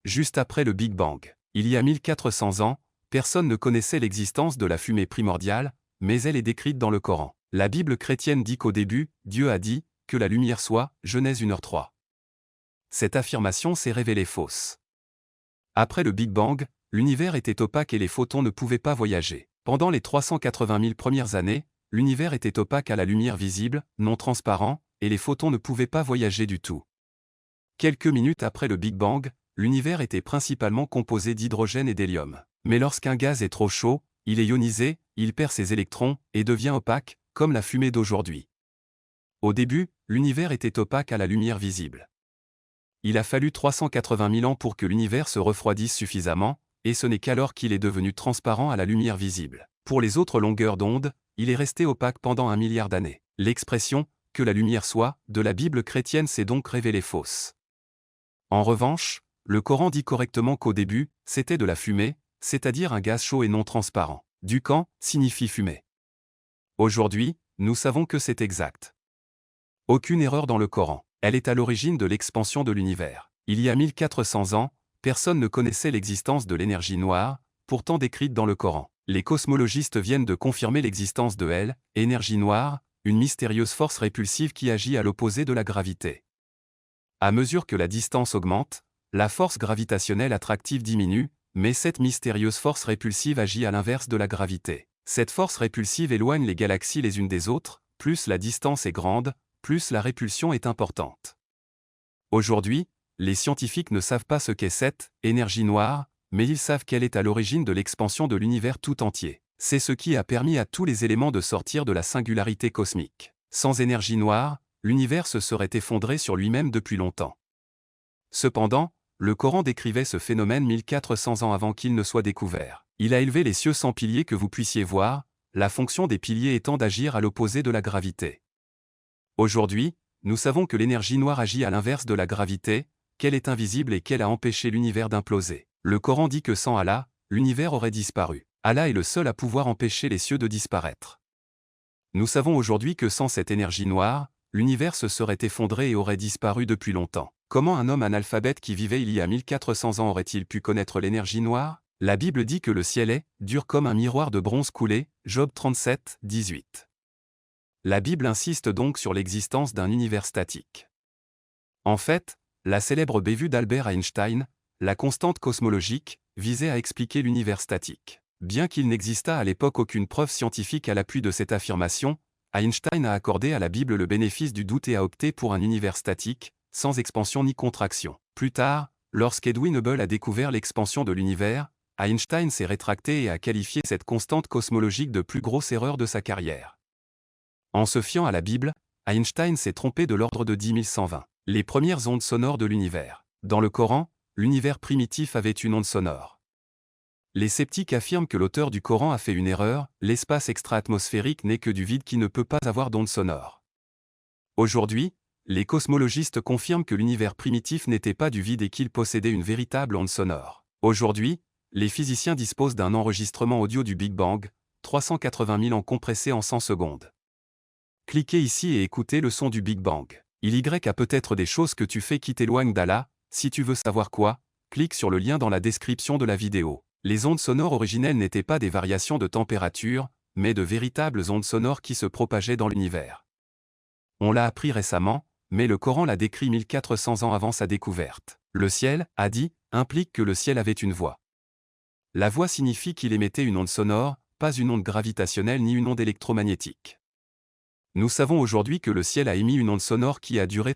juste après le Big Bang. Il y a 1400 ans, personne ne connaissait l'existence de la fumée primordiale, mais elle est décrite dans le Coran. La Bible chrétienne dit qu'au début, Dieu a dit « que la lumière soit » Genèse 1h3. Cette affirmation s'est révélée fausse. Après le Big Bang, l'univers était opaque et les photons ne pouvaient pas voyager. Pendant les 380 000 premières années, l'univers était opaque à la lumière visible, non transparent, et les photons ne pouvaient pas voyager du tout. Quelques minutes après le Big Bang, l'univers était principalement composé d'hydrogène et d'hélium. Mais lorsqu'un gaz est trop chaud, il est ionisé, il perd ses électrons, et devient opaque, comme la fumée d'aujourd'hui. Au début, l'univers était opaque à la lumière visible. Il a fallu 380 000 ans pour que l'univers se refroidisse suffisamment, et ce n'est qu'alors qu'il est devenu transparent à la lumière visible. Pour les autres longueurs d'onde, il est resté opaque pendant 1 milliard d'années. L'expression « que la lumière soit » de la Bible chrétienne s'est donc révélée fausse. En revanche, le Coran dit correctement qu'au début, c'était de la fumée, c'est-à-dire un gaz chaud et non transparent. Dukan signifie fumée. Aujourd'hui, nous savons que c'est exact. Aucune erreur dans le Coran. Elle est à l'origine de l'expansion de l'univers. Il y a 1400 ans, personne ne connaissait l'existence de l'énergie noire, pourtant décrite dans le Coran. Les cosmologistes viennent de confirmer l'existence de elle, énergie noire, une mystérieuse force répulsive qui agit à l'opposé de la gravité. À mesure que la distance augmente, la force gravitationnelle attractive diminue, mais cette mystérieuse force répulsive agit à l'inverse de la gravité. Cette force répulsive éloigne les galaxies les unes des autres, plus la distance est grande, plus la répulsion est importante. Aujourd'hui, les scientifiques ne savent pas ce qu'est cette énergie noire, mais ils savent qu'elle est à l'origine de l'expansion de l'univers tout entier. C'est ce qui a permis à tous les éléments de sortir de la singularité cosmique. Sans énergie noire, l'univers se serait effondré sur lui-même depuis longtemps. Cependant, le Coran décrivait ce phénomène 1400 ans avant qu'il ne soit découvert. Il a élevé les cieux sans piliers que vous puissiez voir, la fonction des piliers étant d'agir à l'opposé de la gravité. Aujourd'hui, nous savons que l'énergie noire agit à l'inverse de la gravité, qu'elle est invisible et qu'elle a empêché l'univers d'imploser. Le Coran dit que sans Allah, l'univers aurait disparu. Allah est le seul à pouvoir empêcher les cieux de disparaître. Nous savons aujourd'hui que sans cette énergie noire, l'univers se serait effondré et aurait disparu depuis longtemps. Comment un homme analphabète qui vivait il y a 1400 ans aurait-il pu connaître l'énergie noire? La Bible dit que le ciel est dur comme un miroir de bronze coulé, Job 37, 18. La Bible insiste donc sur l'existence d'un univers statique. En fait, la célèbre bévue d'Albert Einstein, la constante cosmologique, visait à expliquer l'univers statique. Bien qu'il n'existât à l'époque aucune preuve scientifique à l'appui de cette affirmation, Einstein a accordé à la Bible le bénéfice du doute et a opté pour un univers statique, sans expansion ni contraction. Plus tard, lorsqu'Edwin Hubble a découvert l'expansion de l'univers, Einstein s'est rétracté et a qualifié cette constante cosmologique de plus grosse erreur de sa carrière. En se fiant à la Bible, Einstein s'est trompé de l'ordre de 10 120. Les premières ondes sonores de l'univers. Dans le Coran, l'univers primitif avait une onde sonore. Les sceptiques affirment que l'auteur du Coran a fait une erreur, l'espace extra-atmosphérique n'est que du vide qui ne peut pas avoir d'onde sonore. Aujourd'hui, les cosmologistes confirment que l'univers primitif n'était pas du vide et qu'il possédait une véritable onde sonore. Aujourd'hui, les physiciens disposent d'un enregistrement audio du Big Bang, 380 000 ans compressés en 100 secondes. Cliquez ici et écoutez le son du Big Bang. Il y a peut-être des choses que tu fais qui t'éloignent d'Allah, si tu veux savoir quoi, clique sur le lien dans la description de la vidéo. Les ondes sonores originelles n'étaient pas des variations de température, mais de véritables ondes sonores qui se propageaient dans l'univers. On l'a appris récemment, mais le Coran l'a décrit 1400 ans avant sa découverte. Le ciel, a dit, implique que le ciel avait une voix. La voix signifie qu'il émettait une onde sonore, pas une onde gravitationnelle ni une onde électromagnétique. Nous savons aujourd'hui que le ciel a émis une onde sonore qui a duré